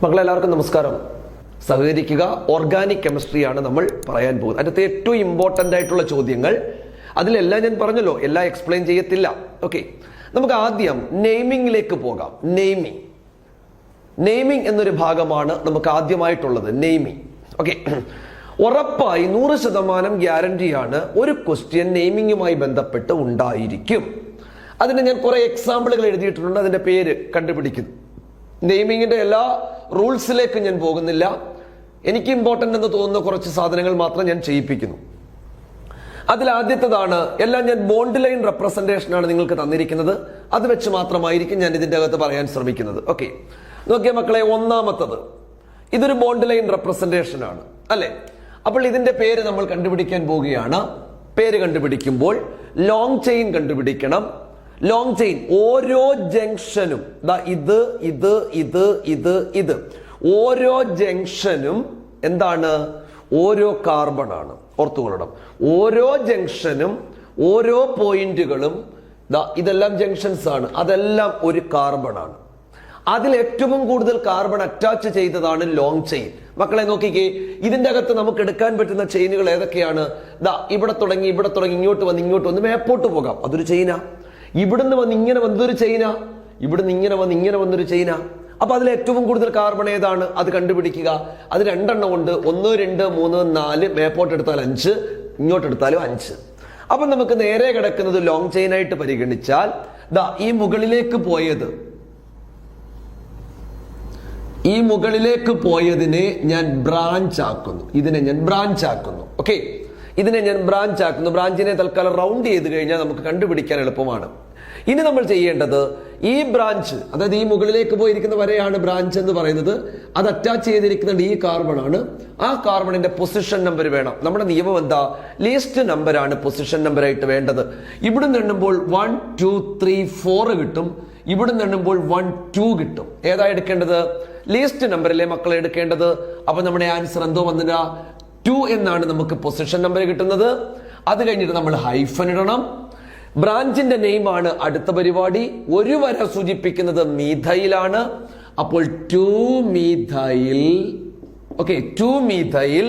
മക്കളെല്ലാവർക്കും നമസ്കാരം. സഹകരിക്കുക. ഓർഗാനിക് കെമിസ്ട്രിയാണ് നമ്മൾ പറയാൻ പോകുന്നത്. അതിനകത്ത് ഏറ്റവും ഇമ്പോർട്ടൻ്റ് ആയിട്ടുള്ള ചോദ്യങ്ങൾ, അതിലെല്ലാം ഞാൻ പറഞ്ഞല്ലോ, എല്ലാം എക്സ്പ്ലെയിൻ ചെയ്യത്തില്ല. ഓക്കെ, നമുക്ക് ആദ്യം നെയ്മിങ്ങിലേക്ക് പോകാം. നെയ്മിങ് എന്നൊരു ഭാഗമാണ് നമുക്ക് ആദ്യമായിട്ടുള്ളത്. നെയ്മിങ്. ഓക്കെ, ഉറപ്പായി 100% ഗ്യാരണ്ടിയാണ് ഒരു ക്വസ്റ്റ്യൻ നെയ്മിങ്ങുമായി ബന്ധപ്പെട്ട് ഉണ്ടായിരിക്കും. അതിന് ഞാൻ കുറെ എക്സാമ്പിളുകൾ എഴുതിയിട്ടുണ്ട്. അതിന്റെ പേര് കണ്ടുപിടിക്കുന്നു. നെയ്മിങ്ങിന്റെ എല്ലാ റൂൾസിലേക്കും ഞാൻ പോകുന്നില്ല. എനിക്ക് ഇമ്പോർട്ടൻ്റ് എന്ന് തോന്നുന്ന കുറച്ച് സാധനങ്ങൾ മാത്രം ഞാൻ ചെയ്യിപ്പിക്കുന്നു. അതിൽ ആദ്യത്തേതാണ്, എല്ലാം ഞാൻ ബോണ്ട് ലൈൻ റെപ്രസെന്റേഷൻ ആണ് നിങ്ങൾക്ക് തന്നിരിക്കുന്നത്. അത് വെച്ച് മാത്രമായിരിക്കും ഞാൻ ഇതിന്റെ അകത്ത് പറയാൻ ശ്രമിക്കുന്നത്. ഓക്കെ, നോക്കിയ മക്കളെ, ഒന്നാമത്തത് ഇതൊരു ബോണ്ട് ലൈൻ റെപ്രസെന്റേഷൻ ആണ്, അല്ലെ? അപ്പോൾ ഇതിന്റെ പേര് നമ്മൾ കണ്ടുപിടിക്കാൻ പോവുകയാണ്. പേര് കണ്ടുപിടിക്കുമ്പോൾ ലോങ് ചെയിൻ കണ്ടുപിടിക്കണം. ലോങ് ചെയിൻ ഓരോ ജംഗ്ഷനും, ഇത് ഓരോ ജംഗ്ഷനും എന്താണ്? ഓരോ കാർബൺ ആണ്. ഓർത്തുകൊള്ളണം, ഓരോ ജംഗ്ഷനും ഓരോ പോയിന്റുകളും ഇതെല്ലാം ജംഗ്ഷൻസ് ആണ്. അതെല്ലാം ഒരു കാർബൺ ആണ്. അതിൽ ഏറ്റവും കൂടുതൽ കാർബൺ അറ്റാച്ച് ചെയ്തതാണ് ലോങ് ചെയിൻ. മക്കളെ നോക്കിക്കേ, ഇതിന്റെ അകത്ത് നമുക്ക് എടുക്കാൻ പറ്റുന്ന ചെയിനുകൾ ഏതൊക്കെയാണ്? ഇവിടെ തുടങ്ങി ഇങ്ങോട്ട് വന്ന് മേപ്പോട്ട് പോകാം, അതൊരു ചെയിനാ. ഇവിടുന്ന് വന്ന് ഇങ്ങനെ വന്നൊരു ചെയിനാ. ഇവിടുന്ന് ഇങ്ങനെ വന്നൊരു ചെയിനാ. അപ്പൊ അതിൽ ഏറ്റവും കൂടുതൽ കാർബൺ ഏതാണ്? അത് കണ്ടുപിടിക്കുക. അത് 2 എണ്ണം ഉണ്ട്. 1, 2, 3, 4. മേപ്പോട്ട് എടുത്താൽ 5, ഇങ്ങോട്ട് എടുത്താലും 5. അപ്പൊ നമുക്ക് നേരെ കിടക്കുന്നത് ലോങ് ചെയിൻ ആയിട്ട് പരിഗണിച്ചാൽ ഈ മുകളിലേക്ക് പോയതിനെ ഞാൻ ബ്രാഞ്ച് ആക്കുന്നു. ഇതിനെ ഞാൻ ബ്രാഞ്ച് ആക്കുന്നു. ഓക്കെ, ഇതിനെ ഞാൻ ബ്രാഞ്ച് ആക്കുന്നു. ബ്രാഞ്ചിനെ തൽക്കാലം റൗണ്ട് ചെയ്ത് കഴിഞ്ഞാൽ നമുക്ക് കണ്ടുപിടിക്കാൻ എളുപ്പമാണ്. ഇനി നമ്മൾ ചെയ്യേണ്ടത് ഈ ബ്രാഞ്ച്, അതായത് ഈ മുകളിലേക്ക് പോയിരിക്കുന്ന വരെയാണ് ബ്രാഞ്ച് എന്ന് പറയുന്നത്. അത് അറ്റാച്ച് ചെയ്തിരിക്കുന്നത് ഈ കാർബൺ ആണ്. ആ കാർബണിന്റെ പൊസിഷൻ നമ്പർ വേണം. നമ്മുടെ നിയമം എന്താ? ലീസ്റ്റ് നമ്പർ ആണ് പൊസിഷൻ നമ്പർ ആയിട്ട് വേണ്ടത്. ഇവിടുന്ന് എണ്ണുമ്പോൾ 1, 2, 3, 4 കിട്ടും. ഇവിടുന്ന് എണ്ണുമ്പോൾ 1, 2 കിട്ടും. ഏതാ എടുക്കേണ്ടത്? ലീസ്റ്റ് നമ്പറിലെ മക്കളെ എടുക്കേണ്ടത്. അപ്പൊ നമ്മുടെ ആൻസർ എന്തോ വന്നില്ല, 2 എന്നാണ് നമുക്ക് പൊസിഷൻ നമ്പർ കിട്ടുന്നത്. അത് കഴിഞ്ഞിട്ട് നമ്മൾ ഹൈഫൻ ഇടണം. ബ്രാഞ്ചിന്റെ നെയിം ആണ് അടുത്ത പരിപാടി. ഒരു വര സൂചിപ്പിക്കുന്നത് മീഥൈലാണ്. അപ്പോൾ 2-മീഥൈൽ. ഓക്കെ, 2-മീഥൈൽ.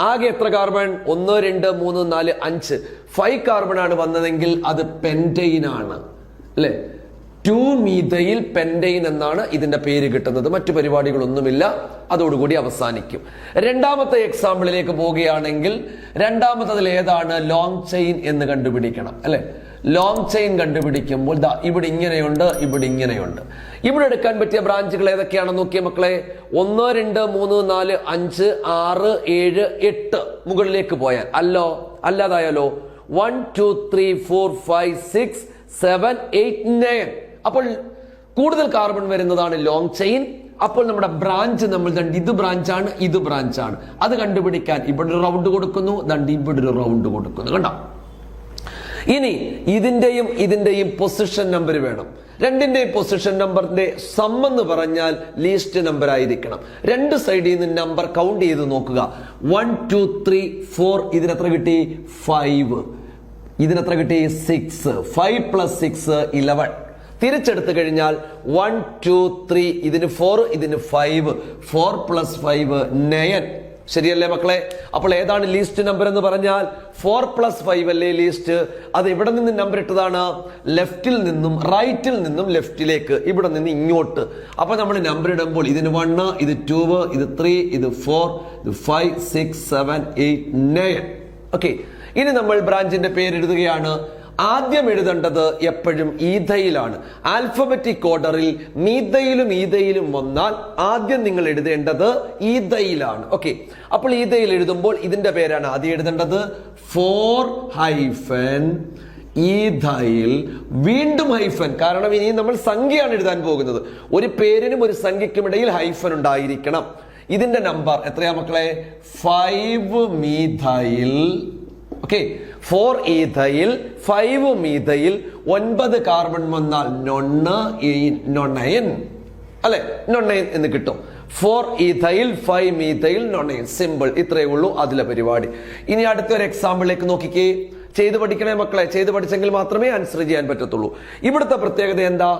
ആകെ എത്ര കാർബൺ? 1, 2, 3, 4, 5. 5 കാർബൺ ആണ് വന്നതെങ്കിൽ അത് പെന്റൈൻ ആണ്, അല്ലെ? 2-മീഥൈൽ പെന്റൈൻ എന്നാണ് ഇതിന്റെ പേര് കിട്ടുന്നത്. മറ്റു പരിപാടികളൊന്നുമില്ല. അതോടുകൂടി അവസാനിക്കും. രണ്ടാമത്തെ എക്സാമ്പിളിലേക്ക് പോവുകയാണെങ്കിൽ, രണ്ടാമത്തതിൽ ഏതാണ്? ലോങ് ചെയിൻ എന്ന് കണ്ടുപിടിക്കണം, അല്ലെ? ലോങ് ചെയിൻ കണ്ടുപിടിക്കുമ്പോൾ ഇവിടെ ഇങ്ങനെയുണ്ട്, ഇവിടെ ഇങ്ങനെയുണ്ട്. ഇവിടെ എടുക്കാൻ പറ്റിയ ബ്രാഞ്ചുകൾ ഏതൊക്കെയാണെന്ന് നോക്കിയ മക്കളെ. 1, 2, 3, 4, 5, 6, 7, 8 മുകളിലേക്ക് പോയാൽ അല്ലാതായാലോ 1, 2, 3, 4, 5, 6, 7, 8, 9. അപ്പോൾ കൂടുതൽ കാർബൺ വരുന്നതാണ് ലോങ് ചെയിൻ. അപ്പോൾ നമ്മുടെ ബ്രാഞ്ച് നമ്മൾ ഇത് ബ്രാഞ്ചാണ്, ഇത് ബ്രാഞ്ചാണ്. അത് കണ്ടുപിടിക്കാൻ ഇവിടെ ഒരു റൗണ്ട് കൊടുക്കുന്നു, ഇവിടെ ഒരു റൗണ്ട് കൊടുക്കുന്നു. കണ്ടോ? ഇനി ഇതിന്റെയും പൊസിഷൻ നമ്പർ വേണം. രണ്ടിന്റെയും പൊസിഷൻ നമ്പറിന്റെ സം എന്ന് പറഞ്ഞാൽ ലീസ്റ്റ് നമ്പർ ആയിരിക്കണം. രണ്ട് സൈഡിൽ നിന്ന് നമ്പർ കൗണ്ട് ചെയ്ത് നോക്കുക. 1, 2, 3, 4. ഇതിനെത്ര കിട്ടി? 5. ഇതിനെത്ര കിട്ടി? 6. 5 + 6 11. തിരിച്ചെടുത്തു കഴിഞ്ഞാൽ 1, 2, 3. ഇതിന് 4, ഇതിന് 5. 4 + 5 9. ശരിയല്ലേ മക്കളെ? അപ്പോൾ ഏതാണ് ലീസ്റ്റ് നമ്പർ എന്ന് പറഞ്ഞാൽ 4 + 5 അല്ലേ ലീസ്റ്റ്? അത് ഇവിടെ നിന്ന് നമ്പർ ഇട്ടതാണ്. ലെഫ്റ്റിൽ നിന്നും റൈറ്റിൽ നിന്നും ലെഫ്റ്റിലേക്ക്, ഇവിടെ നിന്ന് ഇങ്ങോട്ട്. അപ്പൊ നമ്മൾ നമ്പർ ഇടുമ്പോൾ ഇതിന് 1, ഇത് 2, ഇത് 3, ഇത് 4, ഇത് 5, 6, 7, 8, 9. ഓക്കെ, ഇനി നമ്മൾ ബ്രാഞ്ചിന്റെ പേര് എഴുതുകയാണ്. ആദ്യം എഴുതേണ്ടത് എപ്പോഴും ഈഥയിലാണ്. ആൽഫബറ്റിക് ഓർഡറിൽ മീഥയിലും വന്നാൽ ആദ്യം നിങ്ങൾ എഴുതേണ്ടത് ഈഥയിലാണ്. ഓക്കെ, അപ്പോൾ ഈഥയിൽ എഴുതുമ്പോൾ ഇതിന്റെ പേരാണ് ആദ്യം എഴുതേണ്ടത്. 4- ഈഥൈൽ. വീണ്ടും ഹൈഫൻ, കാരണം ഇനി നമ്മൾ സംഖ്യയാണ് എഴുതാൻ പോകുന്നത്. ഒരു പേരിനും ഒരു സംഖ്യക്കും ഇടയിൽ ഹൈഫൻ ഉണ്ടായിരിക്കണം. ഇതിന്റെ നമ്പർ എത്രയാ മക്കളെ? 5-മീഥൈൽ. ഓക്കെ, 4-ഈഥൈൽ, 5-മീഥൈൽ. 9 കാർബൺ വന്നാൽ നൊണൈൻ, അല്ലെ? നൊണൈൻ എന്ന് കിട്ടും. 4-ഈഥൈൽ, 5-മീഥൈൽ, നൊണൈൻ. സിമ്പിൾ, ഇത്രയേ ഉള്ളൂ അതിലെ പരിപാടി. ഇനി അടുത്തൊരു എക്സാമ്പിളിലേക്ക് നോക്കിക്കേ. ചെയ്ത് പഠിക്കണേ മക്കളെ, ചെയ്ത് പഠിച്ചെങ്കിൽ മാത്രമേ ആൻസർ ചെയ്യാൻ പറ്റത്തുള്ളൂ. ഇവിടുത്തെ പ്രത്യേകത എന്താ?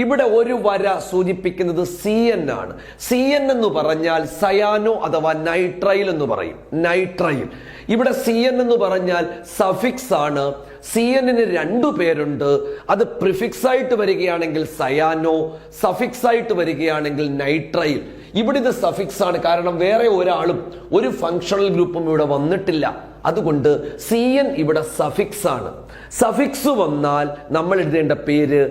ഇവിടെ ഒരു വര സൂചിപ്പിക്കുന്നത് CN ആണ്. CN എന്ന് പറഞ്ഞാൽ സയാനോ അഥവാ നൈട്രൈൽ എന്ന് പറയും. നൈട്രൈൽ. ഇവിടെ CN എന്ന് പറഞ്ഞാൽ സഫിക്സ് ആണ്. CN-ന് 2 പേരുണ്ട്. അത് പ്രിഫിക്സ് ആയിട്ട് വരികയാണെങ്കിൽ സയാനോ, സഫിക്സ് ആയിട്ട് വരികയാണെങ്കിൽ നൈട്രൈൽ. ഇവിടെ ഇത് സഫിക്സ് ആണ്, കാരണം വേറെ ഒരാളും ഒരു ഫങ്ഷണൽ ഗ്രൂപ്പും ഇവിടെ വന്നിട്ടില്ല. അതുകൊണ്ട് CN ഇവിടെ സഫിക്സ് ആണ്. സഫിക്സ് വന്നാൽ നമ്മൾ എഴുതേണ്ട പേര്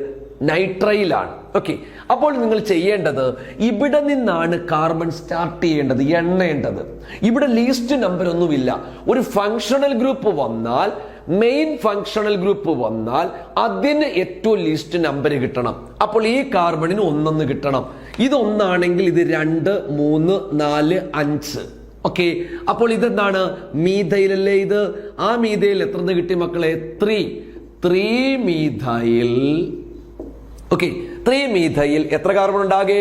നൈട്രൈലാണ്. ഓക്കെ, അപ്പോൾ നിങ്ങൾ ചെയ്യേണ്ടത് ഇവിടെ നിന്നാണ് കാർബൺ സ്റ്റാർട്ട് ചെയ്യേണ്ടത്, എണ്ണേണ്ടത്. ഇവിടെ ലീസ്റ്റ് നമ്പർ ഒന്നുമില്ല. ഒരു ഫങ്ഷണൽ ഗ്രൂപ്പ് വന്നാൽ, മെയിൻ ഫങ്ഷണൽ ഗ്രൂപ്പ് വന്നാൽ അതിന് ഏറ്റവും ലീസ്റ്റ് നമ്പർ കിട്ടണം. അപ്പോൾ ഈ കാർബണിന് 1 കിട്ടണം. ഇത് 1 ഇത് 2, 3, 4, 5. ഓക്കെ, അപ്പോൾ ഇതെന്താണ്? മീഥൈലല്ലേ ഇത്? ആ മീഥൈൽ എത്ര കിട്ടി മക്കളെ? 3 മീഥൈൽ. ഓക്കെ, 3 മീഥൈൽ എത്ര കാർബൺ ഉണ്ടാകെ?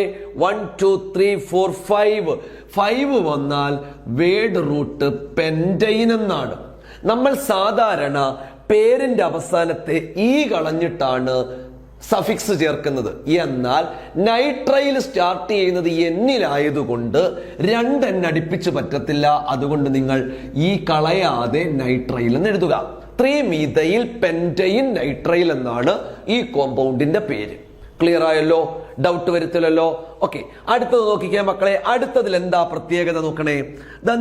1 2 3 4 5 വന്നാൽ വേർഡ് റൂട്ട് പെന്റൈൻ എന്നാണ്. നമ്മൾ സാധാരണ പേരിന്റെ അവസാനത്തെ ഈ കളഞ്ഞിട്ടാണ് സഫിക്സ് ചേർക്കുന്നത്. എന്നാൽ നൈട്രൈൽ സ്റ്റാർട്ട് ചെയ്യുന്നത് എന്നിലായതുകൊണ്ട് 2 അടുപ്പിച്ച് പറ്റത്തില്ല. അതുകൊണ്ട് നിങ്ങൾ ഈ കളയാതെ നൈട്രൈൽ എന്ന് എഴുതുക. 3 മീഥൈൽ പെന്റൈൻ നൈട്രൈൽ എന്നാണ് ഈ കോമ്പൗണ്ടിന്റെ പേര്. ക്ലിയർ ആയല്ലോ? ഡൗട്ട് വരുത്തില്ലല്ലോ? ഓക്കെ, അടുത്തത് നോക്കിക്കേ മക്കളെ. അടുത്തതിൽ എന്താ പ്രത്യേകത നോക്കണേ.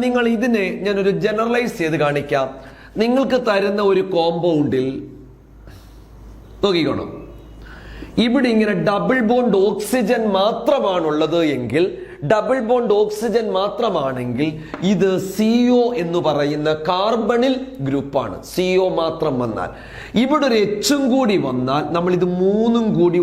നിങ്ങൾ ഇതിനെ ഞാനൊരു ജനറലൈസ് ചെയ്ത് കാണിക്കാം. നിങ്ങൾക്ക് തരുന്ന ഒരു കോമ്പൗണ്ടിൽ നോക്കിക്കോണം, ഇവിടെ ഇങ്ങനെ ഡബിൾ ബോണ്ട് ഓക്സിജൻ മാത്രമാണുള്ളത് എങ്കിൽ, ഡബിൾ ബോണ്ട് ഓക്സിജൻ മാത്രമാണെങ്കിൽ ഇത് CO എന്ന് പറയുന്ന കാർബണിൽ ഗ്രൂപ്പാണ്. CO മാത്രം വന്നാൽ, ഇവിടെ ഒരു H കൂടി വന്നാൽ നമ്മൾ ഇത് 3 കൂടി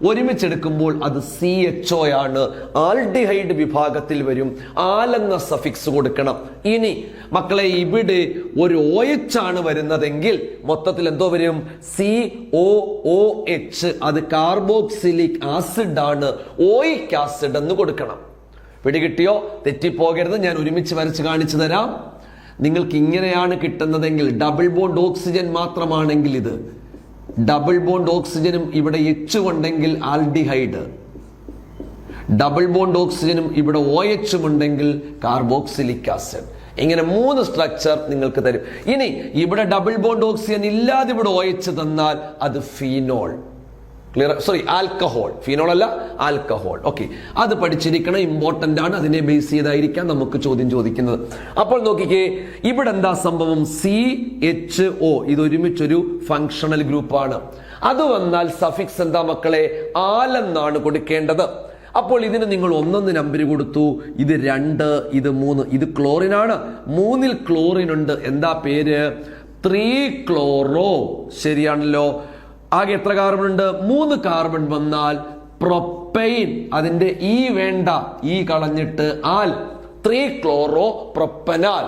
ഒരുമിച്ചെടുക്കുമ്പോൾ അത് CHO ആണ്. ആൽഡിഹൈഡ് വിഭാഗത്തിൽ വരും. ആലെന്ന സഫിക്സ് കൊടുക്കണം. ഇനി മക്കളെ ഇവിടെ ഒരു OH ആണ് വരുന്നതെങ്കിൽ മൊത്തത്തിൽ എന്തോ വരും? COOH. അത് കാർബോക്സിലിക് ആസിഡ് ആണ്. ഓയിക് ആസിഡ് എന്ന് കൊടുക്കണം. പിടികിട്ടിയോ? തെറ്റിപ്പോകരുത്. ഞാൻ ഒരുമിച്ച് വരച്ച് കാണിച്ചു തരാം. നിങ്ങൾക്ക് ഇങ്ങനെയാണ് കിട്ടുന്നതെങ്കിൽ, ഡബിൾ ബോണ്ട് ഓക്സിജൻ മാത്രമാണെങ്കിൽ ഇത് ഡബിൾ ബോണ്ട് ഓക്സിജനും ഇവിടെ H ഉണ്ടെങ്കിൽ ആൽഡിഹൈഡ്, ഡബിൾ ബോണ്ട് ഓക്സിജനും ഇവിടെ OH ഉണ്ടെങ്കിൽ കാർബോക്സിലിക് ആസിഡ്. ഇങ്ങനെ 3 സ്ട്രക്ചർ നിങ്ങൾക്ക് തരും. ഇനി ഇവിടെ ഡബിൾ ബോണ്ട് ഓക്സിജൻ ഇല്ലാതെ ഇവിടെ OH തന്നാൽ അത് phenol. Clear? Sorry, alcohol. Phenol അല്ല, ആൽക്കഹോൾ. ഓക്കെ, അത് പഠിച്ചിരിക്കണം, ഇമ്പോർട്ടന്റ് ആണ്. അതിനെ ബേസ് ചെയ്തായിരിക്കാം നമുക്ക് ചോദ്യം ചോദിക്കുന്നത്. അപ്പോൾ നോക്കിക്കേ, ഇവിടെ എന്താ സംഭവം? CHO ഇത് ഒരുമിച്ചൊരു ഫങ്ഷണൽ ഗ്രൂപ്പാണ്. അത് വന്നാൽ സഫിക്സ് എന്താ മക്കളെ? ആലെന്നാണ് കൊടുക്കേണ്ടത്. അപ്പോൾ ഇതിന് നിങ്ങൾ 1 നമ്പർ കൊടുത്തു. ഇത് 2, ഇത് 3. ഇത് ക്ലോറിനാണ്. 3ൽ ക്ലോറിൻ ഉണ്ട്. എന്താ പേര്? 3 ക്ലോറോ. ശരിയാണല്ലോ. ആകെ എത്ര കാർബൺ ഉണ്ട്? 3 കാർബൺ വന്നാൽ പ്രൊപ്പൈൻ. അതിന്റെ വേണ്ട, കളഞ്ഞിട്ട് ആൽ. 3 ക്ലോറോ പ്രൊപ്പനാൽ.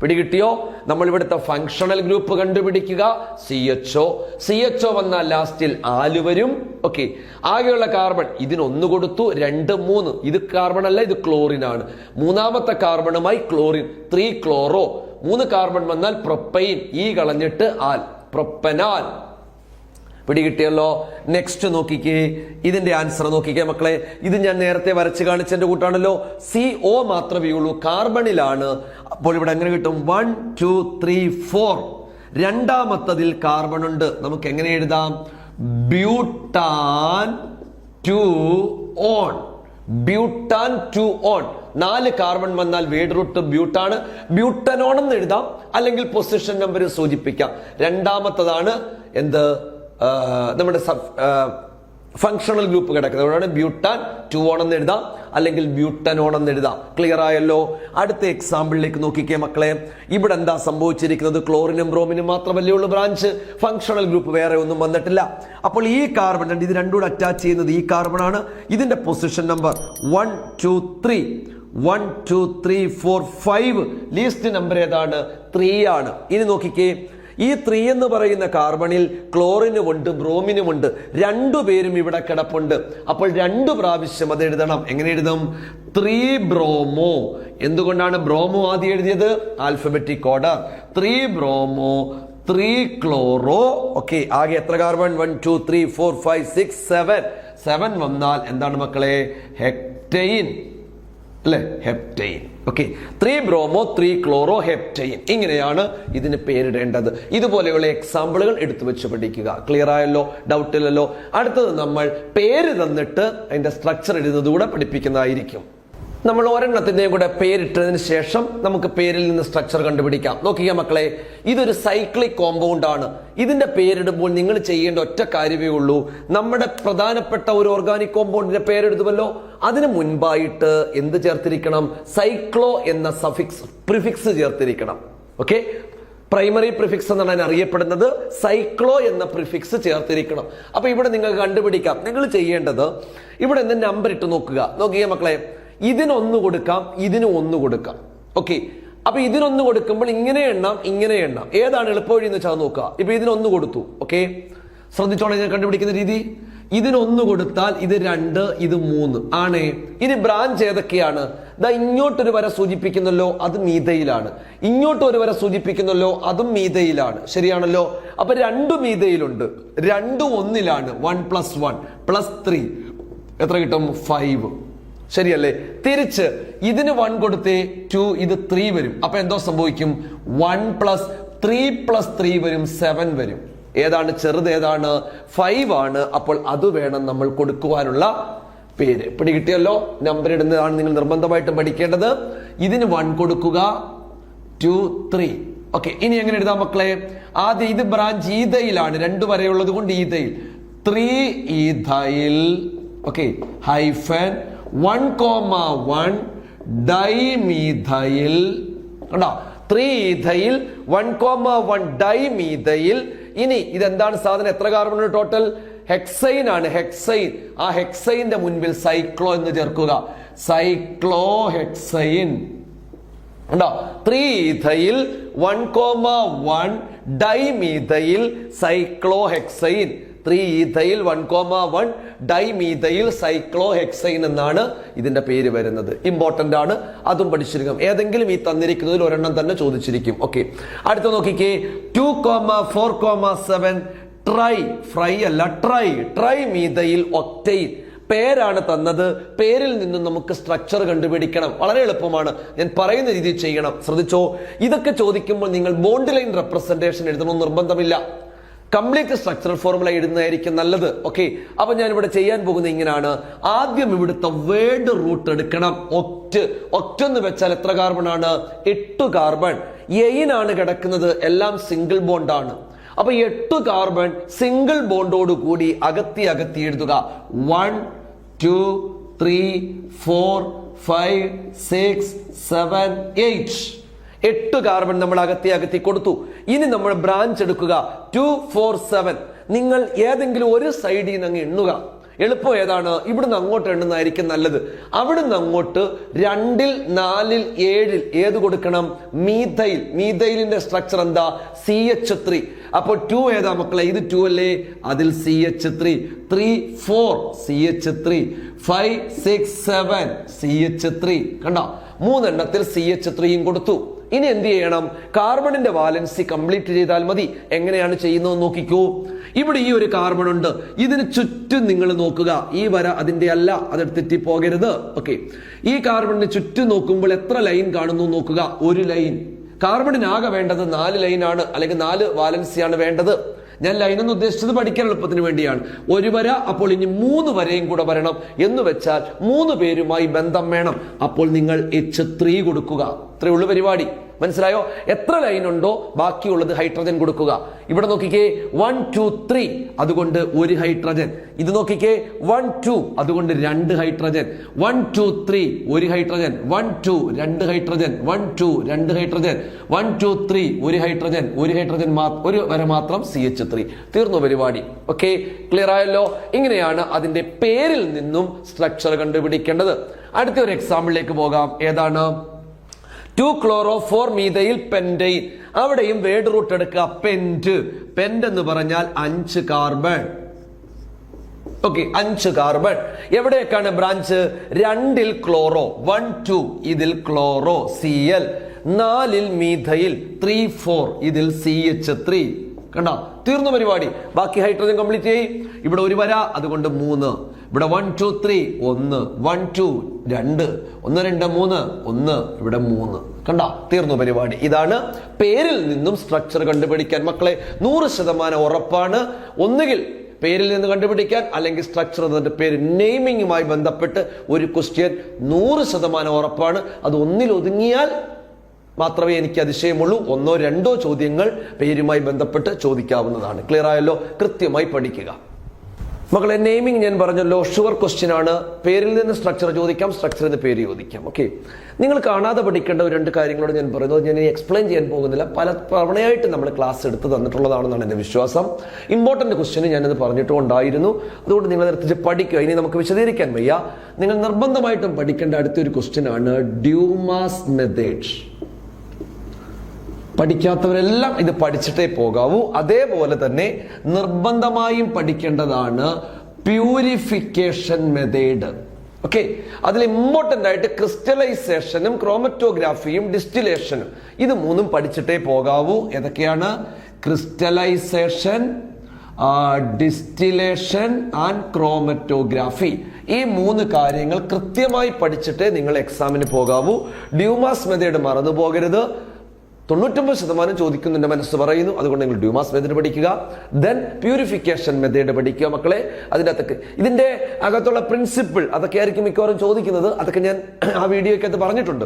പിടികിട്ടിയോ? നമ്മൾ ഇവിടുത്തെ ഫങ്ഷണൽ ഗ്രൂപ്പ് കണ്ടുപിടിക്കുക. CHO വന്നാൽ ലാസ്റ്റിൽ ആല് വരും. ഓക്കെ, ആകെയുള്ള കാർബൺ ഇതിന് 1 കൊടുത്തു. 2 3. ഇത് കാർബൺ അല്ല, ഇത് ക്ലോറിൻ ആണ്. 3ാമത്തെ കാർബണുമായി ക്ലോറിൻ. 3 ക്ലോറോ. 3 കാർബൺ വന്നാൽ പ്രൊപ്പൈൻ. കളഞ്ഞിട്ട് ആൽ, പ്രൊപ്പനാൽ. പിടികിട്ടിയല്ലോ? നെക്സ്റ്റ് നോക്കിക്കേ, ഇതിന്റെ ആൻസർ നോക്കിക്കേ മക്കളെ. ഇത് ഞാൻ നേരത്തെ വരച്ച് കാണിച്ചതിന്റെ കൂട്ടാണല്ലോ. CO മാത്രമേ ഉള്ളൂ, കാർബണിലാണ്. അപ്പോൾ ഇവിടെ എങ്ങനെ കിട്ടും? 1 2 3 4. 2ാമത്തതിൽ കാർബൺ ഉണ്ട്. നമുക്ക് എങ്ങനെ എഴുതാം? Butane 2 on. Butane 2 on. 4 carbon വന്നാൽ വേർഡ് റൂട്ട് ബ്യൂട്ടാണ്. ബ്യൂട്ടനോൺ എന്ന് എഴുതാം, അല്ലെങ്കിൽ പൊസിഷൻ നമ്പർ സൂചിപ്പിക്കാം. 2ാമത്തതാണ് എന്ത്? നമ്മുടെ ഫങ്ഷണൽ ഗ്രൂപ്പ് കിടക്കുന്നത്. അതുകൊണ്ടാണ് ബ്യൂട്ടാൻ 2 ഓൺ എന്ന് എഴുതാം, അല്ലെങ്കിൽ ബ്യൂട്ടനോൺ എന്ന് എഴുതാം. ക്ലിയർ ആയല്ലോ? അടുത്ത എക്സാമ്പിളിലേക്ക് നോക്കിക്കേ മക്കളെ. ഇവിടെ എന്താ സംഭവിച്ചിരിക്കുന്നത്? ക്ലോറിനും ബ്രോമിനും മാത്രമല്ലേ ഉള്ളൂ ബ്രാഞ്ച്. ഫങ്ഷണൽ ഗ്രൂപ്പ് വേറെ ഒന്നും വന്നിട്ടില്ല. അപ്പോൾ ഈ കാർബൺ, ഇത് രണ്ടും കൂടെ അറ്റാച്ച് ചെയ്യുന്നത് ഈ കാർബൺ ആണ്. ഇതിന്റെ പൊസിഷൻ നമ്പർ 1 2 3. 1 2 3 4 5. ലീസ്റ്റ് നമ്പർ ഏതാണ്? 3 ആണ്. ഇനി നോക്കിക്കേ, ഈ 3 എന്ന് പറയുന്ന കാർബണിൽ ക്ലോറിനുമുണ്ട്, ബ്രോമിനുമുണ്ട്. 2 പേരും ഇവിടെ കിടപ്പുണ്ട്. അപ്പോൾ 2 പ്രാവശ്യം അത് എഴുതണം. എങ്ങനെ എഴുതും? 3 ബ്രോമോ. എന്തുകൊണ്ടാണ് ബ്രോമോ ആദ്യം എഴുതിയത്? Alphabetic order. 3 bromo 3 chloro. Okay, ആകെ എത്ര കാർബൺ? 1 2 3 4 5 6 7 വന്നാൽ എന്താണ് മക്കളെ? ഹെപ്റ്റൈൻ അല്ലെ? Heptyne. Okay, 3 bromo 3 chloro heptyne. ഇങ്ങനെയാണ് ഇതിന് പേരിടേണ്ടത്. ഇതുപോലെയുള്ള എക്സാമ്പിളുകൾ എടുത്തു വെച്ച് പഠിക്കുക. ക്ലിയർ ആയല്ലോ? ഡൗട്ട് ഇല്ലല്ലോ? അടുത്തത് നമ്മൾ പേര് തന്നിട്ട് അതിന്റെ സ്ട്രക്ചർ എഴുതുന്നതുകൂടെ പഠിപ്പിക്കുന്നതായിരിക്കും. നമ്മൾ ഒരെണ്ണത്തിന്റെയും കൂടെ പേരിട്ടതിന് ശേഷം നമുക്ക് പേരിൽ നിന്ന് സ്ട്രക്ചർ കണ്ടുപിടിക്കാം. നോക്കിയ മക്കളെ, ഇതൊരു സൈക്ലിക് കോമ്പൗണ്ട് ആണ്. ഇതിന്റെ പേരിടുമ്പോൾ നിങ്ങൾ ചെയ്യേണ്ട ഒറ്റ കാര്യമേ ഉള്ളൂ. നമ്മുടെ പ്രധാനപ്പെട്ട ഒരു ഓർഗാനിക് കോമ്പൗണ്ടിന്റെ പേരെഴുതുമല്ലോ, അതിന് മുൻപായിട്ട് എന്ത് ചേർത്തിരിക്കണം? സൈക്ലോ എന്ന സഫിക്സ് പ്രിഫിക്സ് ചേർത്തിരിക്കണം. ഓക്കെ, പ്രൈമറി പ്രിഫിക്സ് എന്നാണ് അതിന് അറിയപ്പെടുന്നത്. സൈക്ലോ എന്ന പ്രിഫിക്സ് ചേർത്തിരിക്കണം. അപ്പൊ ഇവിടെ നിങ്ങൾക്ക് കണ്ടുപിടിക്കാം. നിങ്ങൾ ചെയ്യേണ്ടത് ഇവിടെ നിന്ന് നമ്പർ ഇട്ട് നോക്കുക. നോക്കിയ മക്കളെ, ഇതിനൊന്ന് കൊടുക്കാം, ഇതിന് ഒന്ന് കൊടുക്കാം. ഓക്കെ, അപ്പൊ ഇതിനൊന്ന് കൊടുക്കുമ്പോൾ ഇങ്ങനെ എണ്ണാം, ഇങ്ങനെ എണ്ണാം. ഏതാണ് എളുപ്പവഴി എന്ന് വെച്ചാൽ നോക്കുക. ഇപ്പൊ ഇതിനൊന്ന് കൊടുത്തു. ഓക്കെ, ശ്രദ്ധിച്ചോളെ ഞാൻ കണ്ടുപിടിക്കുന്ന രീതി. ഇതിനൊന്ന് കൊടുത്താൽ ഇത് 2, ഇത് 3 ആണേ. ഇനി ബ്രാഞ്ച് ഏതൊക്കെയാണ്? ദാ ഇങ്ങോട്ടൊരു വര സൂചിപ്പിക്കുന്നല്ലോ, അത് മീഥയിലാണ്. ഇങ്ങോട്ട് ഒരു വര സൂചിപ്പിക്കുന്നല്ലോ, അതും മീഥയിലാണ്. ശരിയാണല്ലോ? അപ്പൊ 2 മീഥയിലുണ്ട്, 2 ഒന്നിലാണ്. 1 + 1 + 3 എത്ര കിട്ടും? 5. ശരിയല്ലേ? തിരിച്ച് ഇതിന് 1 കൊടുത്തേ 2, ഇത് 3 വരും. അപ്പൊ എന്തോ സംഭവിക്കും? 1 + 3 + 3 വരും, 7 വരും. ഏതാണ് ചെറുത്? ഏതാണ്? 5 ആണ്. അപ്പോൾ അത് വേണം നമ്മൾ കൊടുക്കുവാനുള്ള പേര്. പിടികിട്ടിയല്ലോ? നമ്പർ ഇടുന്നതാണ് നിങ്ങൾ നിർബന്ധമായിട്ടും പഠിക്കേണ്ടത്. ഇതിന് 1 കൊടുക്കുക, 2 3. ഓക്കെ, ഇനി എങ്ങനെ എഴുതാം മക്കളെ? ആദ്യം ഇത് ബ്രാഞ്ച് ഈഥയിലാണ്, 2 വരെയുള്ളത് കൊണ്ട് ഈഥയിൽ. 3 ഈഥൈൽ. Okay, hyphen 1,1 dimethyl. കണ്ടോ? 3 ഈഥൈൽ 1,1 ഡൈമീഥൈൽ. ഇനി ഇതെന്താണ് സാധനം? എത്ര കാർബൺ ടോട്ടൽ? ഹെക്സൈൻ ആണ്. ഹെക്സൈൻ. ആ ഹെക്സൈന്റെ മുൻപിൽ സൈക്ലോ എന്ന് ചേർക്കുക. Cyclo hexyne. കണ്ടോ? 3 ethyl 1,1 dimethyl cyclo hexyne. 3 ethyl 1,1 dimethyl cyclo hexyne എന്നാണ് ഇതിന്റെ പേര് വരുന്നത്. ഇമ്പോർട്ടന്റ് ആണ്, അതും പഠിച്ചിരിക്കും. ഏതെങ്കിലും ഈ തന്നിരിക്കുന്നതിൽ ഒരെണ്ണം തന്നെ ചോദിച്ചിരിക്കും. ഓക്കെ, അടുത്ത നോക്കിക്കേ. 2,4,7 ട്രൈ. ഫ്രൈ അല്ല, ട്രൈ മീഥൈൽ ഒക്ടൈൻ. പേരാണ് തന്നത്. പേരിൽ നിന്നും നമുക്ക് സ്ട്രക്ചർ കണ്ടുപിടിക്കണം. വളരെ എളുപ്പമാണ്. ഞാൻ പറയുന്ന രീതിയിൽ ചെയ്യണം. ശ്രദ്ധിച്ചോ? ഇതൊക്കെ ചോദിക്കുമ്പോൾ നിങ്ങൾ ബോണ്ട് ലൈൻ റെപ്രസെന്റേഷൻ എഴുതണമെന്ന് നിർബന്ധമില്ല. കംപ്ലീറ്റ് സ്ട്രക്ചറൽ ഫോർമുല ഇടുന്നതായിരിക്കും നല്ലത്. ഓക്കെ, അപ്പൊ ഞാൻ ഇവിടെ ചെയ്യാൻ പോകുന്നത് ഇങ്ങനെയാണ്. ആദ്യം ഇവിടുത്തെ വേർഡ് റൂട്ട് എടുക്കണം. ഒക്ട് എന്ന് വെച്ചാൽ എത്ര കാർബൺ ആണ്? 8 കാർബൺ. എയിനാണ് കിടക്കുന്നത്, എല്ലാം സിംഗിൾ ബോണ്ട് ആണ്. അപ്പൊ 8 കാർബൺ സിംഗിൾ ബോണ്ടോട് കൂടി അകത്തി എഴുതുക. 1 2 3 4 5 6 7 8. 8 കാർബൺ നമ്മൾ അകത്തി കൊടുത്തു. ഇനി നമ്മൾ ബ്രാഞ്ച് എടുക്കുക. 2 4 7. നിങ്ങൾ ഏതെങ്കിലും ഒരു സൈഡിൽ നിന്ന് അങ്ങ് എണ്ണുക. എളുപ്പം ഏതാണ്? ഇവിടുന്ന് അങ്ങോട്ട് എണ്ണുന്നതായിരിക്കും നല്ലത്. അവിടുന്ന് അങ്ങോട്ട് 2 4 7 ഏത് കൊടുക്കണം? മീഥൈൽ. മീഥൈലിന്റെ സ്ട്രക്ചർ എന്താ? CH3. അപ്പോൾ 2 ഏതാ മക്കളെ? ഇത് 2 അല്ലേ? അതിൽ CH3. 3 4 CH3. 5 6 7 CH3. കണ്ടോ? 3 എണ്ണത്തിൽ CH3യും കൊടുത്തു. ഇനി എന്ത് ചെയ്യണം? കാർബണിന്റെ വാലൻസി കംപ്ലീറ്റ് ചെയ്താൽ മതി. എങ്ങനെയാണ് ചെയ്യുന്നത് നോക്കിക്കൂ. ഇവിടെ ഈ ഒരു കാർബൺ ഉണ്ട്. ഇതിന് ചുറ്റും നിങ്ങൾ നോക്കുക. ഈ വര അതിന്റെ അല്ല, അതെടുത്തിട്ട് പോകരുത്. ഓക്കെ, ഈ കാർബണിന് ചുറ്റും നോക്കുമ്പോൾ എത്ര ലൈൻ കാണുന്നു നോക്കുക. 1 ലൈൻ. കാർബണിനാകെ വേണ്ടത് 4 ലൈനാണ്, അല്ലെങ്കിൽ 4 വാലൻസിയാണ് വേണ്ടത്. ഞാൻ ലൈൻ എന്ന് ഉദ്ദേശിച്ചത് പഠിക്കാൻ എളുപ്പത്തിന് വേണ്ടിയാണ്. 1 വര. അപ്പോൾ ഇനി 3 വരയും കൂടെ വരണം. എന്ന് വെച്ചാൽ 3 പേരുമായി ബന്ധം വേണം. അപ്പോൾ നിങ്ങൾ H3 കൊടുക്കുക. ഇത്രയേ ഉള്ളൂ പരിപാടി. മനസ്സിലായോ? എത്ര ലൈൻ ഉണ്ടോ ബാക്കിയുള്ളത് ഹൈഡ്രജൻ കൊടുക്കുക. ഇവിടെ നോക്കിക്കേ 1 2 3, അതുകൊണ്ട് 1 ഹൈഡ്രജൻ. ഇത് നോക്കിക്കേ 1 2, അതുകൊണ്ട് 2 hydrogen. 1 2 3 1 hydrogen. 1 2 2 hydrogen. 1 2 2 hydrogen. 1 2 3 1 hydrogen. 1 hydrogen ഒരു വര മാത്രം CH3. തീർന്നു പരിപാടി. ഓക്കെ, ക്ലിയർ ആയല്ലോ? ഇങ്ങനെയാണ് അതിന്റെ പേരിൽ നിന്നും സ്ട്രക്ചർ കണ്ടുപിടിക്കേണ്ടത്. അടുത്ത ഒരു എക്സാമ്പിളിലേക്ക് പോകാം. ഏതാണ്? 2 ക്ലോറോ 4 മീഥൈൽ പെന്റൈൻ. അവിടെയും വേർഡ് റൂട്ട് എടുക്കുക. പെന്റ് എന്ന് പറഞ്ഞാൽ 5 കാർബൺ. Okay, 5 carbon. എവിടെയൊക്കെയാണ് ബ്രാഞ്ച്? 2 ക്ലോറോ 1 2, ഇതിൽ ക്ലോറോ Cl. 4 മീഥൈൽ 3,4 ഇതിൽ CH3 കണ്ടോ, തീർന്നു പരിപാടി. ബാക്കി ഹൈഡ്രജൻ കംപ്ലീറ്റ് ചെയ്യും. ഇവിടെ ഒരു വര, അതുകൊണ്ട് 3. ഇവിടെ 1 2 3 1 1 2 2 1 2 3 1 ഇവിടെ 3. കണ്ടോ, തീർന്നു പരിപാടി. ഇതാണ് പേരിൽ നിന്നും സ്ട്രക്ചർ കണ്ടുപിടിക്കാൻ മക്കളെ 100% ഉറപ്പാണ്. ഒന്നുകിൽ പേരിൽ നിന്ന് കണ്ടുപിടിക്കാൻ, അല്ലെങ്കിൽ സ്ട്രക്ചർ എന്നതിന്റെ പേര് നെയിമിങ്ങുമായി ബന്ധപ്പെട്ട് ഒരു ക്വസ്റ്റ്യൻ 100% ഉറപ്പാണ്. അത് ഒന്നിൽ ഒതുങ്ങിയാൽ മാത്രമേ എനിക്ക് അതിശയമുള്ളൂ. 1 2 ചോദ്യങ്ങൾ പേരുമായി ബന്ധപ്പെട്ട് ചോദിക്കാവുന്നതാണ്. ക്ലിയർ ആയല്ലോ? കൃത്യമായി പഠിക്കുക മക്കളെ. നെയിമിംഗ് ഞാൻ പറഞ്ഞല്ലോ, ഷുവർ ക്വസ്റ്റ്യൻ ആണ്. പേരിൽ നിന്ന് സ്ട്രക്ചർ ചോദിക്കാം, സ്ട്രക്ചറിൽ നിന്ന് പേര് ചോദിക്കാം. ഓക്കെ, നിങ്ങൾ കാണാതെ പഠിക്കേണ്ട 2 കാര്യങ്ങളോട് ഞാൻ പറയുന്നത് ഞാൻ എക്സ്പ്ലെയിൻ ചെയ്യാൻ പോകുന്നില്ല. പല തവണയായിട്ട് നമ്മൾ ക്ലാസ് എടുത്ത് തന്നിട്ടുള്ളതാണെന്നാണ് എൻ്റെ വിശ്വാസം. ഇമ്പോർട്ടന്റ് ക്വസ്റ്റ്യൻ ഞാനത് പറഞ്ഞിട്ടുണ്ടായിരുന്നു. അതുകൊണ്ട് നിങ്ങൾ നിർത്തിച്ച് പഠിക്കുക. ഇനി നമുക്ക് വിശദീകരിക്കാൻ വയ്യ. നിങ്ങൾ നിർബന്ധമായിട്ടും പഠിക്കേണ്ട അടുത്തൊരു ക്വസ്റ്റ്യൻ ആണ് ഡ്യൂമാസ് മെത്തേഡ്. പഠിക്കാത്തവരെല്ലാം ഇത് പഠിച്ചിട്ടേ പോകാവൂ. അതേപോലെ തന്നെ നിർബന്ധമായും പഠിക്കേണ്ടതാണ് പ്യൂരിഫിക്കേഷൻ മെത്തേഡ്. ഓക്കെ, അതിൽ ഇമ്പോർട്ടന്റ് ആയിട്ട് ക്രിസ്റ്റലൈസേഷനും ക്രോമറ്റോഗ്രാഫിയും ഡിസ്റ്റിലേഷനും, ഇത് 3 പഠിച്ചിട്ടേ പോകാവൂ. ഏതൊക്കെയാണ്? Crystallisation, distillation and chromatography. ഈ 3 കാര്യങ്ങൾ കൃത്യമായി പഠിച്ചിട്ടേ നിങ്ങൾ എക്സാമിന് പോകാവൂ. ഡ്യൂമാസ് മെത്തേഡ് മറന്നു പോകരുത്. 99% ചോദിക്കുന്നുണ്ട് മനസ്സ് പറയുന്നു. അതുകൊണ്ട് നിങ്ങൾ ഡ്യൂമാസ് മെത്തേഡ് പഠിക്കുക. ദെൻ പ്യൂരിഫിക്കേഷൻ മെത്തേഡ് പഠിക്കുക മക്കളെ. അതിൻ്റെ അകത്തൊക്കെ ഇതിന്റെ അകത്തുള്ള പ്രിൻസിപ്പിൾ അതൊക്കെ ആയിരിക്കും മിക്കവാറും ചോദിക്കുന്നത്. അതൊക്കെ ഞാൻ ആ വീഡിയോയ്ക്കകത്ത് പറഞ്ഞിട്ടുണ്ട്,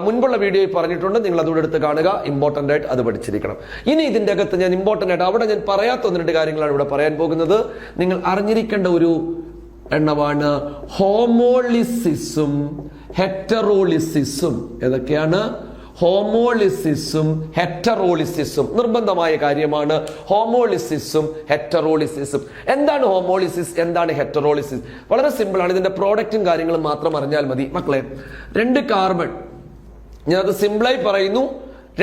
മുൻപുള്ള വീഡിയോയിൽ പറഞ്ഞിട്ടുണ്ട്. നിങ്ങൾ അതുകൂടെ എടുത്ത് കാണുക. ഇമ്പോർട്ടന്റ് ആയിട്ട് അത് പഠിച്ചിരിക്കണം. ഇനി ഇതിന്റെ അകത്ത് ഞാൻ ഇമ്പോർട്ടന്റ് ആയിട്ട് അവിടെ ഞാൻ പറയാത്ത 1 കാര്യങ്ങളാണ് ഇവിടെ പറയാൻ പോകുന്നത്. നിങ്ങൾ അറിഞ്ഞിരിക്കേണ്ട ഒരു എണ്ണമാണ് ഹോമോളിസിസും ഹെറ്ററോളിസിസും. ഏതൊക്കെയാണ്? ഹോമോളിസിസും ഹെറ്ററോളിസിസും നിർബന്ധമായ കാര്യമാണ്. ഹോമോളിസിസും ഹെറ്ററോളിസിസും. എന്താണ് ഹോമോളിസിസ്, എന്താണ് ഹെറ്ററോളിസിസ്? വളരെ സിമ്പിൾ ആണ്. ഇതിന്റെ പ്രോഡക്റ്റും കാര്യങ്ങളും മാത്രം അറിഞ്ഞാൽ മതി മക്കളെ. 2 കാർബൺ, ഞാനത് സിമ്പിളായി പറയുന്നു.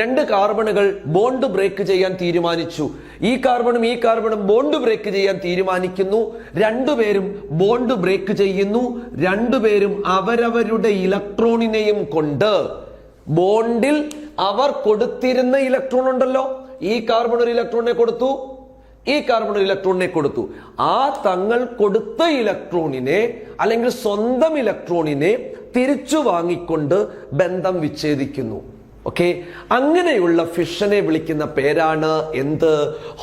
2 കാർബണുകൾ ബോണ്ട് ബ്രേക്ക് ചെയ്യാൻ തീരുമാനിച്ചു. ഈ കാർബണും ഈ കാർബണും ബോണ്ട് ബ്രേക്ക് ചെയ്യാൻ തീരുമാനിക്കുന്നു. 2 പേരും ബോണ്ട് ബ്രേക്ക് ചെയ്യുന്നു. 2 പേരും അവരവരുടെ ഇലക്ട്രോണിനെയും കൊണ്ട് ബോണ്ടിൽ അവർ കൊടുത്തിരുന്ന ഇലക്ട്രോൺ ഉണ്ടല്ലോ, ഈ കാർബൺ ഒരു ഇലക്ട്രോണിനെ കൊടുത്തു, ഈ കാർബൺ ഒരു ഇലക്ട്രോണിനെ കൊടുത്തു. ആ തങ്ങൾ കൊടുത്ത ഇലക്ട്രോണിനെ അല്ലെങ്കിൽ സ്വന്തം ഇലക്ട്രോണിനെ തിരിച്ചു വാങ്ങിക്കൊണ്ട് ബന്ധം വിച്ഛേദിക്കുന്നു. ഓക്കെ, അങ്ങനെയുള്ള ഫിഷനെ വിളിക്കുന്ന പേരാണ് എന്ത്?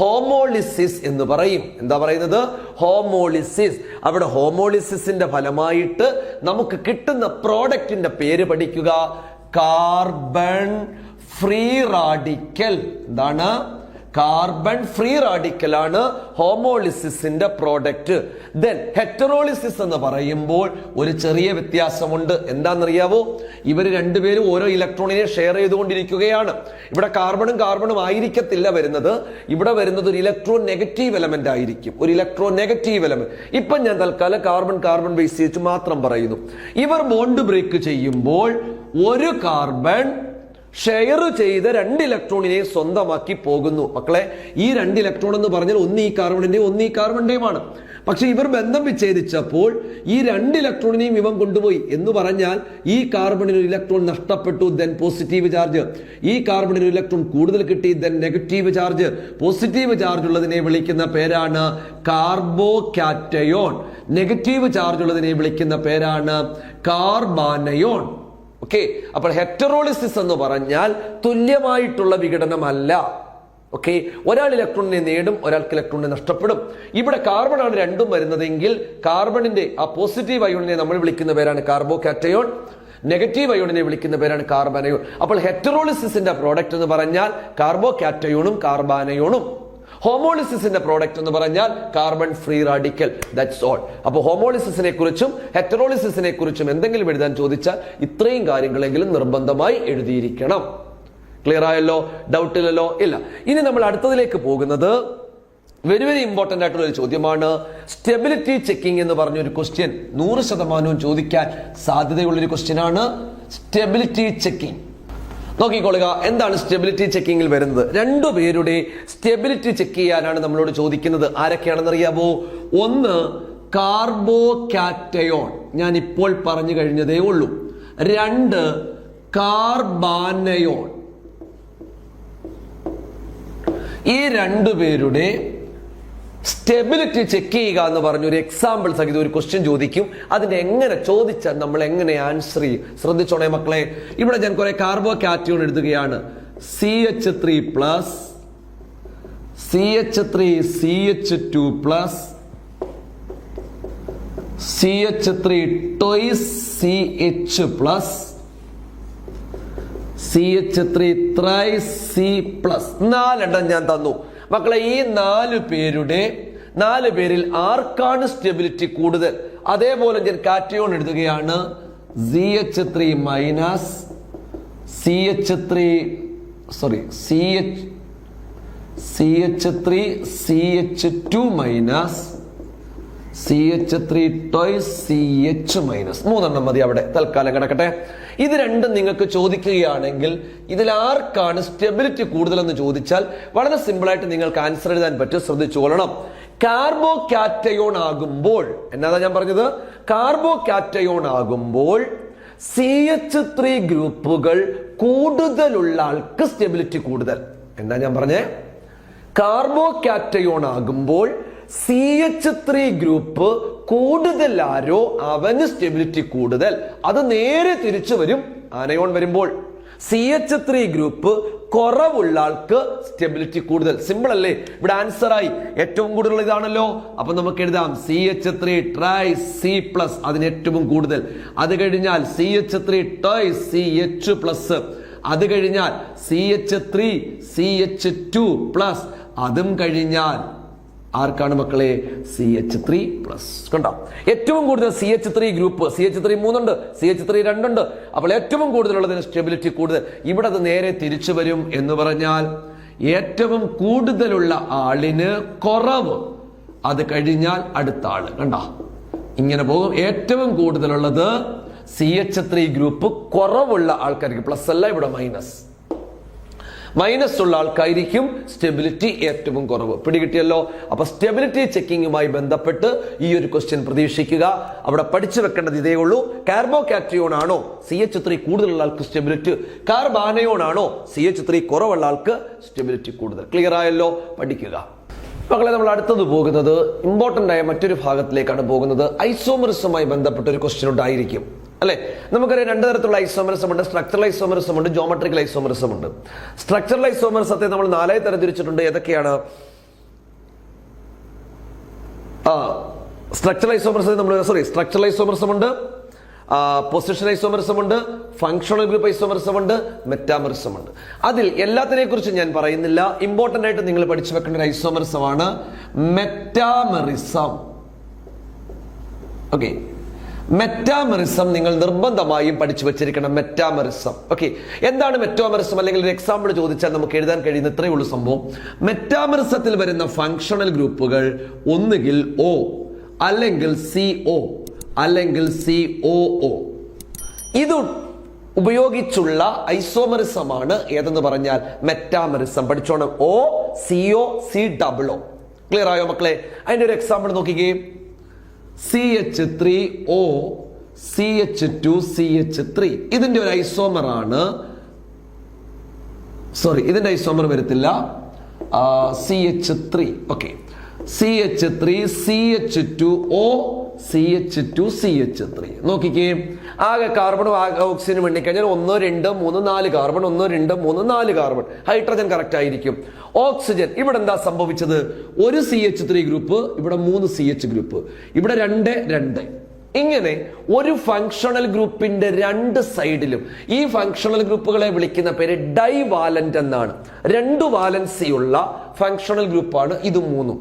ഹോമോളിസിസ് എന്ന് പറയും. എന്താ പറയുന്നത്? ഹോമോളിസിസ്. അവിടെ ഹോമോളിസിസിന്റെ ഫലമായിട്ട് നമുക്ക് കിട്ടുന്ന പ്രോഡക്റ്റിന്റെ പേര് പഠിക്കുക. Carbon free radical. എന്താണ്? കാർബൺ ഫ്രീ റാഡിക്കൽ ആണ് ഹോമോളിസിസിന്റെ പ്രോഡക്റ്റ്. ദെൻ ഹെറ്ററോളിസിസ് എന്ന് പറയുമ്പോൾ ഒരു ചെറിയ വ്യത്യാസമുണ്ട്. എന്താണെന്നറിയാവോ? ഇവർ 2 പേരും ഓരോ ഇലക്ട്രോണിനെ ഷെയർ ചെയ്തുകൊണ്ടിരിക്കുകയാണ്. ഇവിടെ കാർബണും കാർബണും ആയിരിക്കത്തില്ല വരുന്നത്. ഇവിടെ വരുന്നത് ഒരു ഇലക്ട്രോൺ നെഗറ്റീവ് എലമെന്റ് ആയിരിക്കും. ഒരു ഇലക്ട്രോൺ നെഗറ്റീവ് എലമെന്റ്. ഇപ്പൊ ഞാൻ തൽക്കാലം കാർബൺ കാർബൺ ബേസ് ചെയ്ത് മാത്രം പറയുന്നു. ഇവർ ബോണ്ട് ബ്രേക്ക് ചെയ്യുമ്പോൾ ഒരു കാർബൺ ഷെയർ ചെയ്ത 2 ഇലക്ട്രോണിനെ സ്വന്തമാക്കി പോകുന്നു. മക്കളെ, ഈ 2 ഇലക്ട്രോൺ എന്ന് പറഞ്ഞാൽ ഒന്ന് ഈ കാർബണിന്റെയും ഒന്ന് ഈ കാർബണിന്റെയുമാണ്. പക്ഷെ ഇവർ ബന്ധം വിച്ഛേദിച്ചപ്പോൾ ഈ 2 ഇലക്ട്രോണിനെയും ഇവൻ കൊണ്ടുപോയി എന്ന് പറഞ്ഞാൽ ഈ കാർബണിന് ഒരു ഇലക്ട്രോൺ നഷ്ടപ്പെട്ടു, ദെൻ പോസിറ്റീവ് ചാർജ്. ഈ കാർബണിന് ഒരു ഇലക്ട്രോൺ കൂടുതൽ കിട്ടി, then negative charge. Positive charge ഉള്ളതിനെ വിളിക്കുന്ന പേരാണ് കാർബോകാറ്റയോൺ. നെഗറ്റീവ് ചാർജ് ഉള്ളതിനെ വിളിക്കുന്ന പേരാണ് കാർബാനയോൺ. ഓക്കെ, അപ്പോൾ ഹെറ്ററോളിസിസ് എന്ന് പറഞ്ഞാൽ തുല്യമായിട്ടുള്ള വിഘടനമല്ല. ഓക്കെ, ഒരാൾ ഇലക്ട്രോണിനെ നേടും, ഒരാൾക്ക് ഇലക്ട്രോണിനെ നഷ്ടപ്പെടും. ഇവിടെ കാർബൺ ആണ് 2ഉം വരുന്നതെങ്കിൽ കാർബണിന്റെ ആ പോസിറ്റീവ് അയോണിനെ നമ്മൾ വിളിക്കുന്ന പേരാണ് കാർബോകാറ്റയോൺ, നെഗറ്റീവ് അയോണിനെ വിളിക്കുന്ന പേരാണ് കാർബാനയോൺ. അപ്പോൾ ഹെറ്ററോളിസിസിന്റെ പ്രോഡക്റ്റ് എന്ന് പറഞ്ഞാൽ കാർബോകാറ്റയോണും കാർബാനയോണും. ഹോമോളിസിസിന്റെ പ്രോഡക്റ്റ് എന്ന് പറഞ്ഞാൽ carbon free radical. That's all. അപ്പോൾ ഹോമോളിസിസിനെ കുറിച്ചും ഹെറ്ററോളിസിസിനെ കുറിച്ചും എന്തെങ്കിലും എഴുതാൻ ചോദിച്ചാൽ ഇത്രയും കാര്യങ്ങളെങ്കിലും നിർബന്ധമായി എഴുതിയിരിക്കണം. ക്ലിയർ ആയല്ലോ? ഡൗട്ട് ഇല്ലല്ലോ? ഇല്ല. ഇനി നമ്മൾ അടുത്തതിലേക്ക് പോകുന്നത് വെരി വെരി ഇമ്പോർട്ടന്റ് ആയിട്ടുള്ള ഒരു ചോദ്യമാണ്. സ്റ്റെബിലിറ്റി ചെക്കിംഗ് എന്ന് പറഞ്ഞൊരു ക്വസ്റ്റ്യൻ 100% ചോദിക്കാൻ സാധ്യതയുള്ളൊരു ക്വസ്റ്റ്യൻ ആണ് സ്റ്റെബിലിറ്റി ചെക്കിംഗ്. നോക്കിക്കൊള്ളുക, എന്താണ് സ്റ്റെബിലിറ്റി ചെക്കിങ്ങിൽ വരുന്നത്? 2 പേരുടെ സ്റ്റെബിലിറ്റി ചെക്ക് ചെയ്യാനാണ് നമ്മളോട് ചോദിക്കുന്നത്. ആരൊക്കെയാണെന്ന് അറിയാമോ? ഒന്ന് കാർബോകാറ്റയോൺ, ഞാൻ ഇപ്പോൾ പറഞ്ഞു കഴിഞ്ഞതേ ഉള്ളൂ. 2 കാർബാനയോൺ. ഈ രണ്ടുപേരുടെ സ്റ്റെബിലിറ്റി ചെക്ക് ചെയ്യുക എന്ന് പറഞ്ഞ ഒരു എക്സാമ്പിൾ സഹിതം ഒരു ക്വസ്റ്റ്യൻ ചോദിക്കും. അതിന് എങ്ങനെ ചോദിച്ചാൽ നമ്മൾ എങ്ങനെ ആൻസർ ചെയ്യും? ശ്രദ്ധിച്ചോണേ മക്കളെ. ഇവിടെ ഞാൻ കുറെ കാർബോ കാറ്റയോൺ എഴുതുകയാണ്. CH3 plus CH3 CH2 plus CH3 toys CH plus CH3 thrice C plus. 4 എണ്ണം ഞാൻ തന്നു മക്കളെ. ഈ 4 പേരിൽ ആർക്കാണ് സ്റ്റെബിലിറ്റി കൂടുതൽ? അതേപോലെ ഞാൻ കാറ്റയോൺ എഴുതുകയാണ്. CH3 minus CH3 CH2 minus CH3 toys CH minus. 3 എണ്ണം മതി അവിടെ തൽക്കാലം കിടക്കട്ടെ. ഇത് രണ്ടും നിങ്ങൾക്ക് ചോദിക്കുകയാണെങ്കിൽ ഇതിൽ ആർക്കാണ് സ്റ്റെബിലിറ്റി കൂടുതലെന്ന് ചോദിച്ചാൽ വളരെ സിമ്പിളായിട്ട് നിങ്ങൾക്ക് ആൻസർ എഴുതാൻ പറ്റും. ശ്രദ്ധിച്ചുകൊള്ളണം. കാർബോ കാറ്റയോൺ ആകുമ്പോൾ എന്നാ ഞാൻ പറഞ്ഞത്? കാർബോ കാറ്റയോൺ ആകുമ്പോൾ CH3 ഗ്രൂപ്പുകൾ കൂടുതലുള്ള ആൾക്ക് സ്റ്റെബിലിറ്റി കൂടുതൽ. എന്താ ഞാൻ പറഞ്ഞേ? കാർബോ കാറ്റയോൺ ആകുമ്പോൾ CH3 ഗ്രൂപ്പ് കൂടുതൽ ആരോ അവന് സ്റ്റെബിലിറ്റി കൂടുതൽ. അത് നേരെ തിരിച്ചു വരും ആനയോൺ വരുമ്പോൾ. CH3 ഗ്രൂപ്പ് കുറവുള്ള ആൾക്ക് സ്റ്റെബിലിറ്റി കൂടുതൽ. സിമ്പിൾ അല്ലേ? ഇവിടെ ആൻസർ ആയി. ഏറ്റവും കൂടുതൽ ഇതാണല്ലോ. അപ്പൊ നമുക്ക് എഴുതാം CH3 ട്രൈസ് C പ്ലസ്, അതിന് ഏറ്റവും കൂടുതൽ. അത് കഴിഞ്ഞാൽ CH3 ടോയ്സ് CH പ്ലസ്. അത് കഴിഞ്ഞാൽ CH3 CH2 പ്ലസ്. അതും കഴിഞ്ഞാൽ ആർക്കാണ് മക്കളെ? CH3 plus. കണ്ടോ? ഏറ്റവും കൂടുതൽ CH3 ഗ്രൂപ്പ്. CH3 3 ഉണ്ട്, CH3 2 ഉണ്ട്. അപ്പോൾ ഏറ്റവും കൂടുതലുള്ളതിന് സ്റ്റെബിലിറ്റി കൂടുതൽ. ഇവിടെ അത് നേരെ തിരിച്ചു വരും എന്ന് പറഞ്ഞാൽ ഏറ്റവും കൂടുതലുള്ള ആളിന് കുറവ്, അത് കഴിഞ്ഞാൽ അടുത്ത ആള്. കണ്ടോ? ഇങ്ങനെ പോകും. ഏറ്റവും കൂടുതലുള്ളത് CH3 ഗ്രൂപ്പ്, കുറവുള്ള ആൾക്കാർക്ക് പ്ലസ് അല്ല, ഇവിടെ മൈനസ് ഉള്ള ആൾക്കായിരിക്കും സ്റ്റെബിലിറ്റി ഏറ്റവും കുറവ്. പിടികിട്ടിയല്ലോ? അപ്പൊ സ്റ്റെബിലിറ്റി ചെക്കിങ്ങുമായി ബന്ധപ്പെട്ട് ഈ ഒരു ക്വസ്റ്റ്യൻ പ്രതീക്ഷിക്കുക. അവിടെ പഠിച്ചു വെക്കേണ്ടത് ഇതേ ഉള്ളൂ. കാർബോ കാറ്റയോൺ ആണോ CH3 കൂടുതലുള്ള ആൾക്ക് സ്റ്റെബിലിറ്റി? കാർബാനയോൺ ആണോ CH3 കുറവുള്ള ആൾക്ക് സ്റ്റെബിലിറ്റി കൂടുതൽ? ക്ലിയർ ആയല്ലോ? പഠിക്കുക മക്കളെ. നമ്മൾ അടുത്തത് പോകുന്നത് ഇമ്പോർട്ടന്റ് ആയ മറ്റൊരു ഭാഗത്തിലേക്കാണ് പോകുന്നത്. ഐസോമറിസവുമായി ബന്ധപ്പെട്ട ഒരു ക്വസ്റ്റ്യൻ ഉണ്ടായിരിക്കും അല്ലെ? നമുക്കറിയാം 2 തരത്തിലുള്ള ഐസോമറിസം ഉണ്ട്. സ്ട്രക്ചറൽ ഐസോമറിസം ഉണ്ട്, ജോമെട്രിക്കൽ ഐസോമറിസം ഉണ്ട്. സ്ട്രക്ചറൽ ഐസോമറിസത്തെ നമ്മൾ 4 ആയി തരംതിരിച്ചിട്ടുണ്ട്. ഏതൊക്കെയാണ്? സ്ട്രക്ചറൽ ഐസോമറിസം ഉണ്ട്, പൊസിഷൻ ഐസോമറിസം ഉണ്ട്, ഫങ്ഷണൽ ഗ്രൂപ്പ് ഐസോമറിസം ഉണ്ട്, മെറ്റാമറിസം ഉണ്ട്. അതിൽ എല്ലാത്തിനെ കുറിച്ച് ഞാൻ പറയുന്നില്ല. ഇമ്പോർട്ടന്റ് ആയിട്ട് നിങ്ങൾ പഠിച്ചു വെക്കേണ്ട ഒരു ഐസോമറിസമാണ് മെറ്റാമറിസം. ഓക്കെ, മെറ്റാമറിസം നിങ്ങൾ നിർബന്ധമായും പഠിച്ചു വെച്ചിരിക്കണം. മെറ്റാമറിസം. ഓക്കെ, എന്താണ് മെറ്റാമറിസം? അല്ലെങ്കിൽ ഒരു എക്സാമ്പിൾ ചോദിച്ചാൽ നമുക്ക് എഴുതാൻ കഴിയുന്ന ഇത്രയേ ഉള്ളൂ സംഭവം. മെറ്റാമറിസത്തിൽ വരുന്ന ഫങ്ഷണൽ ഗ്രൂപ്പുകൾ ഒന്നുകിൽ O, അല്ലെങ്കിൽ CO, അല്ലെങ്കിൽ COO. ഇത് ഉപയോഗിച്ചുള്ള ഐസോമറിസമാണ് ഏതെന്ന് പറഞ്ഞാൽ മെറ്റാമറിസം. പഠിച്ചോണം. O, CO, COO. ക്ലിയർ ആയോ മക്കളെ? അതിന്റെ ഒരു എക്സാമ്പിൾ നോക്കിക്കേ. CH3O CH2 CH3. ഇതിന്റെ ഒരു ഐസോമർ ആണ്. ഇതിന്റെ ഐസോമർ വരത്തില്ല. CH3. Okay, CH3 CH2O CH2 CH3. നോക്കിക്കേ, ആകെ കാർബണും ആകെ ഓക്സിജനും എണ്ണിക്കഴിഞ്ഞാൽ 1 2 3 4 കാർബൺ, 1 2 3 4 കാർബൺ. ഹൈഡ്രജൻ കറക്റ്റ് ആയിരിക്കും. ഓക്സിജൻ ഇവിടെ എന്താ സംഭവിച്ചത്? ഒരു CH3 ഗ്രൂപ്പ്, ഇവിടെ 3 CH ഗ്രൂപ്പ്, ഇവിടെ 2 2. ഇങ്ങനെ ഒരു ഫങ്ഷണൽ ഗ്രൂപ്പിന്റെ 2 സൈഡിലും ഈ ഫങ്ഷണൽ ഗ്രൂപ്പുകളെ വിളിക്കുന്ന പേര് ഡൈവാലന്റ് എന്നാണ്. 2 വാലൻസി ഉള്ള ഫങ്ഷണൽ ഗ്രൂപ്പാണ് ഇത് 3.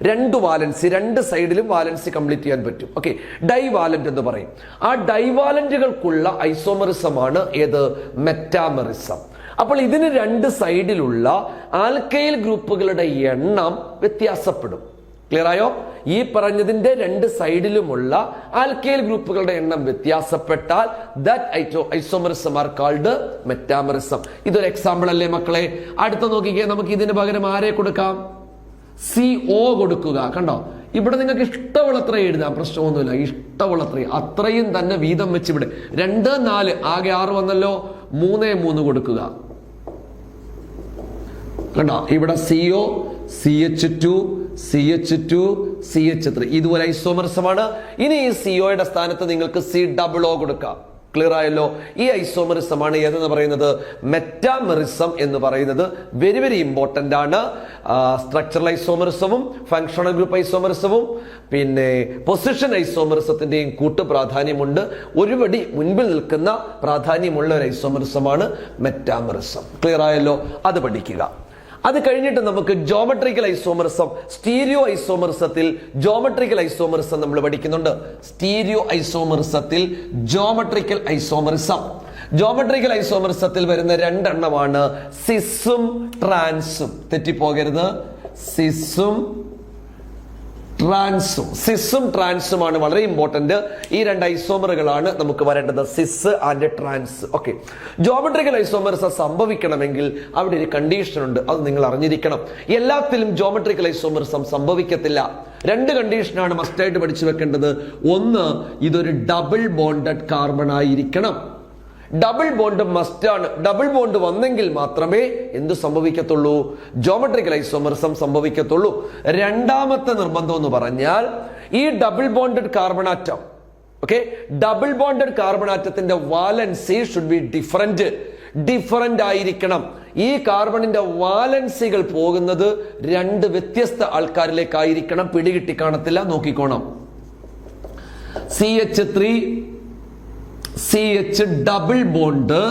2 വാലൻസി, 2 സൈഡിലും വാലൻസി കംപ്ലീറ്റ് ചെയ്യാൻ പറ്റും. ഓക്കെ, ഡൈവാലന്റ് എന്ന് പറയും. ആ ഡൈവാലന്റുകൾക്കുള്ള ഐസോമറിസമാണ് ഏത്? മെറ്റാമറിസം. അപ്പോൾ ഇതിന് 2 സൈഡിലുള്ള ആൽക്കൈൽ ഗ്രൂപ്പുകളുടെ എണ്ണം വ്യത്യാസപ്പെടും. ക്ലിയർ ആയോ? ഈ പറഞ്ഞതിന്റെ 2 സൈഡിലുമുള്ള ആൽക്കൈൽ ഗ്രൂപ്പുകളുടെ എണ്ണം വ്യത്യാസപ്പെട്ടാൽ that isomerism are called metamerism. ഇതൊരു എക്സാമ്പിൾ അല്ലേ മക്കളെ? അടുത്ത നോക്കിക്കേ, നമുക്ക് ഇതിന് പകരം ആരെ കൊടുക്കാം? CO കൊടുക്കുക. കണ്ടോ? ഇവിടെ നിങ്ങൾക്ക് ഇഷ്ടമുള്ളത്ര എഴുതാം, പ്രശ്നമൊന്നുമില്ല. ഇഷ്ടമുള്ളത്ര അത്രയും തന്നെ വീതം വെച്ച് ഇവിടെ 2 4 ആകെ 6 വന്നല്ലോ. 3 കൊടുക്കുക. കണ്ടോ, ഇവിടെ CO, CH2, CH2, CH3 ഇതുപോലെ ഐസോമറിസമാണ്. ഇനി ഈ സിഒയുടെ സ്ഥാനത്ത് നിങ്ങൾക്ക് COO കൊടുക്കാം. ക്ലിയർ ആയല്ലോ? ഈ ഐസോമറിസമാണ് ഏതെന്ന് പറയുന്നത് മെറ്റാമെറിസം എന്ന് പറയുന്നത്. വെരി വെരി ഇമ്പോർട്ടന്റ് ആണ്. സ്ട്രക്ചറൽ ഐസോമറിസവും ഫങ്ഷണൽ ഗ്രൂപ്പ് ഐസോമറിസവും പിന്നെ പൊസിഷൻ ഐസോമറിസത്തിന്റെയും കൂട്ടു പ്രാധാന്യമുണ്ട്. ഒരുപടി മുൻപിൽ നിൽക്കുന്ന പ്രാധാന്യമുള്ള ഒരു ഐസോമറിസമാണ് മെറ്റാമെറിസം. ക്ലിയർ ആയല്ലോ? അത് പഠിക്കുക. അത് കഴിഞ്ഞിട്ട് നമുക്ക് ജോമെട്രിക്കൽ ഐസോമറിസം, സ്റ്റീരിയോ ഐസോമറിസത്തിൽ ജോമെട്രിക്കൽ ഐസോമറിസം നമ്മൾ പഠിക്കുന്നുണ്ട്. സ്റ്റീരിയോ ഐസോമറിസത്തിൽ ജോമെട്രിക്കൽ ഐസോമറിസം, ജോമെട്രിക്കൽ ഐസോമറിസത്തിൽ വരുന്ന 2 എണ്ണമാണ് സിസും ട്രാൻസും. തെറ്റിപ്പോകരുത്, സിസും ട്രാൻസും. സിസും ട്രാൻസുമാണ് വളരെ ഇമ്പോർട്ടന്റ്. ഈ 2 ഐസോമറുകളാണ് നമുക്ക് വരേണ്ടത്, cis and trans. Okay, geometrical isomerism സംഭവിക്കണമെങ്കിൽ അവിടെ ഒരു കണ്ടീഷൻ ഉണ്ട്, അത് നിങ്ങൾ അറിഞ്ഞിരിക്കണം. എല്ലാത്തിലും ജോമെട്രിക്കൽ ഐസോമറിസം സംഭവിക്കത്തില്ല. 2 കണ്ടീഷനാണ് മസ്റ്റായിട്ട് പഠിച്ചു വെക്കേണ്ടത്. ഒന്ന്, ഇതൊരു ഡബിൾ ബോണ്ടഡ് കാർബൺ ആയിരിക്കണം. ഡബിൾ ബോണ്ട് മസ്റ്റ് ആണ്. ഡബിൾ ബോണ്ട് വന്നെങ്കിൽ മാത്രമേ എന്ത് സംഭവിക്കത്തുള്ളൂ? Geometrical isomerism സംഭവിക്കത്തുള്ളൂ. രണ്ടാമത്തെ നിർബന്ധം എന്ന് പറഞ്ഞാൽ ഈ double bonded carbon atom, okay, double bonded carbon ആറ്റത്തിന്റെ വാലൻസി ഷുഡ് ബി ഡിഫറന്റ് ആയിരിക്കണം. ഈ കാർബണിന്റെ വാലൻസികൾ പോകുന്നത് 2 വ്യത്യസ്ത ആൾക്കാരിലേക്കായിരിക്കണം. പിടികിട്ടി കാണത്തില്ല, നോക്കിക്കോണം. CH3 CH double bond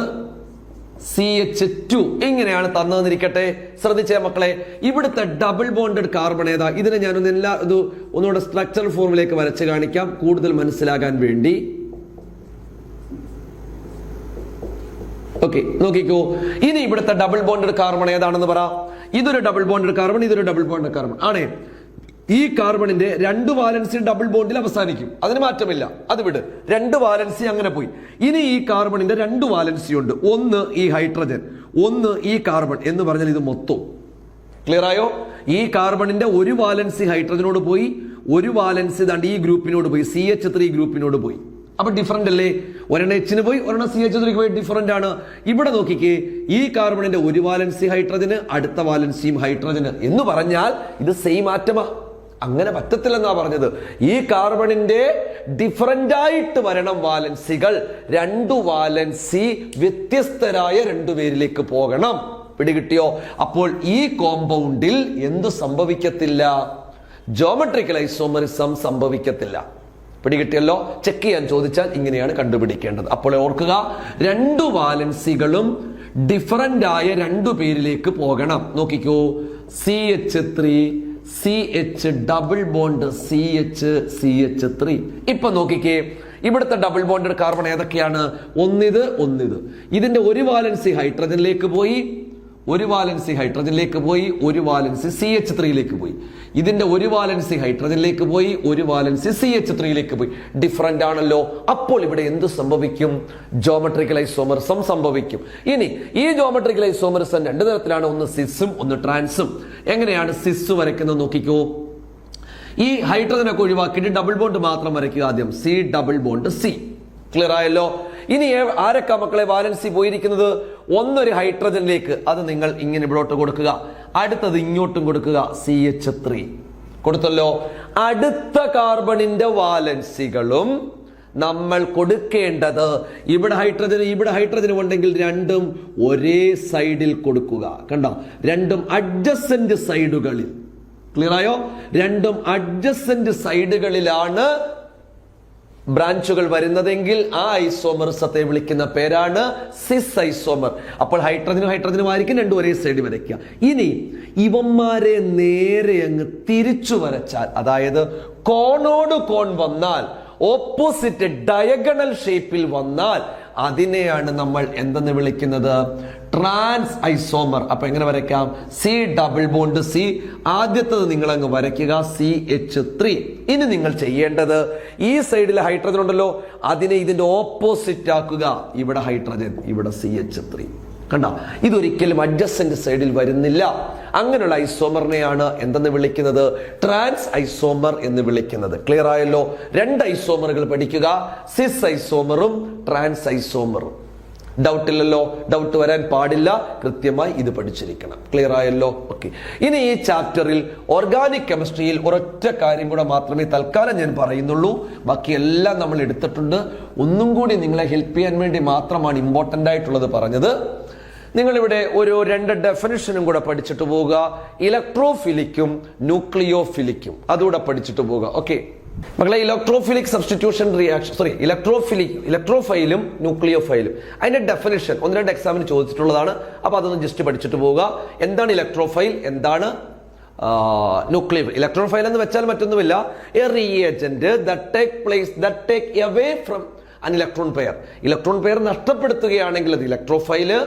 CH2 ഇങ്ങനെയാണ് തന്നിരിക്കട്ടെ. ശ്രദ്ധിച്ചേ മക്കളെ, ഇവിടുത്തെ ഡബിൾ ബോണ്ടഡ് കാർബൺ ഏതാ? ഇതിനെ ഞാനൊന്ന് ഒന്നുകൂടെ സ്ട്രക്ചറൽ ഫോമിലേക്ക് വരച്ച് കാണിക്കാം കൂടുതൽ മനസ്സിലാകാൻ വേണ്ടി. ഓക്കെ, നോക്കിക്കോ. ഇനി ഇവിടുത്തെ ഡബിൾ ബോണ്ടഡ് കാർബൺ ഏതാണെന്ന് പറ. ഇതൊരു ഡബിൾ ബോണ്ടഡ് കാർബൺ, ഇതൊരു ഡബിൾ ബോണ്ടഡ് കാർബൺ ആണേ. ഈ കാർബണിന്റെ 2 വാലൻസി ഡബിൾ ബോണ്ടിൽ അവസാനിക്കും, അതിന് മാറ്റമില്ല. അത് വിട്, 2 വാലൻസി അങ്ങനെ പോയി. ഇനി ഈ കാർബണിന്റെ 2 വാലൻസി ഉണ്ട്. ഒന്ന് ഈ ഹൈഡ്രജൻ, ഒന്ന് ഈ കാർബൺ എന്ന് പറഞ്ഞാൽ ഇത് മൊത്തം. ക്ലിയർ ആയോ? ഈ കാർബണിന്റെ 1 വാലൻസി ഹൈഡ്രജനോട് പോയി, 1 വാലൻസി ദാണ്ട് ഈ ഗ്രൂപ്പിനോട് പോയി, CH3 ഗ്രൂപ്പിനോട് പോയി. അപ്പൊ ഡിഫറന്റ് അല്ലേ? ഒരെണ്ണം H പോയി, ഒരെണ്ണം CH3 പോയി, ഡിഫറന്റ് ആണ്. ഇവിടെ നോക്കിക്കേ, ഈ കാർബണിന്റെ 1 വാലൻസി ഹൈഡ്രജന്, അടുത്ത വാലൻസിയും ഹൈഡ്രജന് എന്ന് പറഞ്ഞാൽ ഇത് സെയിം ആറ്റമാ. അങ്ങനെ പറ്റത്തില്ലെന്നാ പറഞ്ഞത്. ഈ കാർബണിന്റെ ഡിഫറന്റ് ആയിട്ട് വരണം വാലൻസികൾ. 2 വാലൻസി വ്യത്യസ്തരായ 2 പേരിലേക്ക് പോകണം. പിടികിട്ടിയോ? അപ്പോൾ ഈ കോമ്പൗണ്ടിൽ എന്ത് സംഭവിക്കത്തില്ല? ജോമെട്രിക്കൽ ഐസോമറിസം സംഭവിക്കത്തില്ല. പിടികിട്ടിയല്ലോ? ചെക്ക് ചെയ്യാൻ ചോദിച്ചാൽ ഇങ്ങനെയാണ് കണ്ടുപിടിക്കേണ്ടത്. അപ്പോൾ ഓർക്കുക, 2 വാലൻസികളും ഡിഫറന്റ് ആയ 2 പേരിലേക്ക് പോകണം. നോക്കിക്കോ, CH3 CH double bond CH3. ഇപ്പൊ നോക്കിക്കേ, ഇവിടുത്തെ ഡബിൾ ബോണ്ടഡ് കാർബൺ ഏതൊക്കെയാണ്? ഒന്നിത്. ഇതിന്റെ 1 വാലൻസി ഹൈഡ്രജനിലേക്ക് പോയി, 1 വാലൻസി ഹൈഡ്രജനിലേക്ക് പോയി, 1 വാലൻസി CH3യിലേക്ക് പോയി. ഇതിന്റെ 1 വാലൻസി ഹൈഡ്രജനിലേക്ക് പോയി, 1 വാലൻസി CH3യിലേക്ക് പോയി. ഡിഫറന്റ് ആണല്ലോ. അപ്പോൾ ഇവിടെ എന്ത് സംഭവിക്കും? ജോമെട്രിക്കൽ ഐസോമറിസം സംഭവിക്കും. ഇനി ഈ ജോമെട്രിക്കൽ ഐസോമറിസം 2 തരത്തിലാണ്, ഒന്ന് സിസും ഒന്ന് ട്രാൻസും. എങ്ങനെയാണ് സിസ് വരയ്ക്കുന്നത് നോക്കിക്കോ. ഈ ഹൈഡ്രജനൊക്കെ ഒഴിവാക്കിയിട്ട് ഡബിൾ ബോണ്ട് മാത്രം വരയ്ക്കുക ആദ്യം. C double bond C. Clear ആയല്ലോ? ഇനി ആരൊക്കെ മക്കളെ വാലൻസി പോയിരിക്കുന്നത്? ഒന്നൊരു ഹൈഡ്രജനിലേക്ക്, അത് നിങ്ങൾ ഇങ്ങനെ ഇവിടോട്ട് കൊടുക്കുക. അടുത്തത് ഇങ്ങോട്ടും കൊടുക്കുക, CH3 കൊടുത്തല്ലോ. അടുത്ത കാർബണിന്റെ വാലൻസികളും നമ്മൾ കൊടുക്കേണ്ടത് ഇവിടെ ഹൈഡ്രജൻ ഉണ്ടെങ്കിൽ 2ഉം ഒരേ സൈഡിൽ കൊടുക്കുക. കണ്ടോ, 2ഉം അഡ്ജസന്റ് സൈഡുകളിൽ. ക്ലിയർ ആയോ? 2ഉം അഡ്ജസന്റ് സൈഡുകളിലാണ് ബ്രാഞ്ചുകൾ വരുന്നതെങ്കിൽ ആ ഐസോമറിസത്തെ വിളിക്കുന്ന പേരാണ് സിസ് ഐസോമർ. അപ്പോൾ ഹൈഡ്രജനും ആയിരിക്കും 2 ഒരേ സൈഡിൽ വരയ്ക്കുക. ഇനി ഇവന്മാരെ നേരെ അങ്ങ് തിരിച്ചു വരച്ചാൽ, അതായത് കോണോട് കോൺ വന്നാൽ, ഓപ്പോസിറ്റ് ഡയഗണൽ ഷേപ്പിൽ വന്നാൽ അതിനെയാണ് നമ്മൾ എന്തെന്ന് വിളിക്കുന്നത്? Trans isomer. അപ്പൊ എങ്ങനെ വരയ്ക്കാം? C double bond C. ആദ്യത്തത് നിങ്ങൾ അങ്ങ് വരയ്ക്കുക, CH3. ഇനി നിങ്ങൾ ചെയ്യേണ്ടത്, ഈ സൈഡിലെ ഹൈഡ്രജൻ ഉണ്ടല്ലോ, അതിനെ ഇതിന്റെ ഓപ്പോസിറ്റ് ആക്കുക. ഇവിടെ ഹൈഡ്രജൻ, ഇവിടെ CH3. കണ്ട, ഇതൊരിക്കലും അഡ്ജസന്റ് സൈഡിൽ വരുന്നില്ല. അങ്ങനെയുള്ള ഐസോമറിനെയാണ് എന്തെന്ന് വിളിക്കുന്നത്? ട്രാൻസ് ഐസോമർ എന്ന് വിളിക്കുന്നത്. ക്ലിയർ ആയല്ലോ? 2 ഐസോമറുകൾ പഠിക്കുക, സിസ് ഐസോമറും ട്രാൻസ് ഐസോമറും. ഡൗട്ട് ഇല്ലല്ലോ? ഡൗട്ട് വരാൻ പാടില്ല. കൃത്യമായി ഇത് പഠിച്ചിരിക്കണം. ക്ലിയർ ആയല്ലോ? ഓക്കെ. ഇനി ഈ ചാപ്റ്ററിൽ ഓർഗാനിക് കെമിസ്ട്രിയിൽ ഒരൊറ്റ കാര്യം കൂടെ മാത്രമേ തൽക്കാലം ഞാൻ പറയുന്നുള്ളൂ. ബാക്കിയെല്ലാം നമ്മൾ എടുത്തിട്ടുണ്ട്. ഒന്നും കൂടി നിങ്ങളെ ഹെൽപ്പ് ചെയ്യാൻ വേണ്ടി മാത്രമാണ് ഇമ്പോർട്ടന്റ് ആയിട്ടുള്ളത് പറഞ്ഞത്. നിങ്ങളിവിടെ ഒരു 2 ഡെഫിനിഷനും കൂടെ പഠിച്ചിട്ട് പോവുക. ഇലക്ട്രോഫിലിക്കും ന്യൂക്ലിയോഫിലിക്കും അതുകൂടെ പഠിച്ചിട്ട് പോവുക. ഓക്കെ മക്കളെ, ഇലക്ട്രോഫിലിക് സബ്സ്റ്റിറ്റ്യൂഷൻ റിയാക്ഷൻ, ഇലക്ട്രോഫൈലും ന്യൂക്ലിയോഫൈലും അതിന്റെ ഡെഫിനിഷൻ 1-2 എക്സാമിന് ചോദിച്ചിട്ടുള്ളതാണ്. അപ്പൊ അതൊന്ന് ജസ്റ്റ് പഠിച്ചിട്ട് പോവുക. എന്താണ് ഇലക്ട്രോഫൈൽ, എന്താണ് ന്യൂക്ലിയോ? ഇലക്ട്രോഫൈൽ എന്ന് വെച്ചാൽ മറ്റൊന്നുമില്ല, a reagent that take away from an electron pair. Electron pair നഷ്ടപ്പെടുത്തുകയാണെങ്കിൽ അത് electrophile.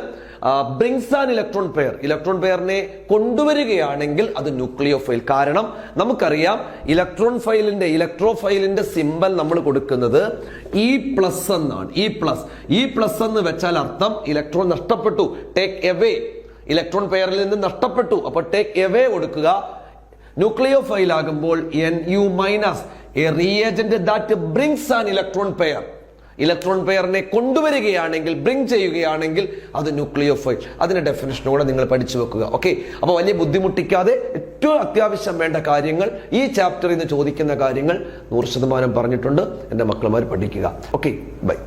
Brings an electron pair, electron പെയറിനെ കൊണ്ടുവരികയാണെങ്കിൽ അത് ന്യൂക്ലിയോഫൈൽ. കാരണം നമുക്കറിയാം ഇലക്ട്രോഫൈലിന്റെ സിമ്പൽ നമ്മൾ കൊടുക്കുന്നത് E+ എന്നാണ്. E+ എന്ന് വെച്ചാൽ അർത്ഥം ഇലക്ട്രോൺ നഷ്ടപ്പെട്ടു, ടേക്ക് എവേ, ഇലക്ട്രോൺ പെയറിൽ നിന്ന് നഷ്ടപ്പെട്ടു. അപ്പൊ ടേക്ക് എവേ കൊടുക്കുക. ന്യൂക്ലിയോഫൈൽ ആകുമ്പോൾ Nu-, a reagent that brings an electron pair, electron പെയറിനെ കൊണ്ടുവരികയാണെങ്കിൽ, ബ്രിങ് ചെയ്യുകയാണെങ്കിൽ അത് ന്യൂക്ലിയോഫൈൽ. അതിന്റെ ഡെഫിനിഷനോടെ നിങ്ങൾ പഠിച്ചു വെക്കുക. ഓക്കെ, അപ്പൊ വലിയ ബുദ്ധിമുട്ടിക്കാതെ ഏറ്റവും അത്യാവശ്യം വേണ്ട കാര്യങ്ങൾ, ഈ ചാപ്റ്ററിൽ നിന്ന് ചോദിക്കുന്ന കാര്യങ്ങൾ 100% പറഞ്ഞിട്ടുണ്ട്. എന്റെ മക്കളുമാർ പഠിക്കുക. Okay, by.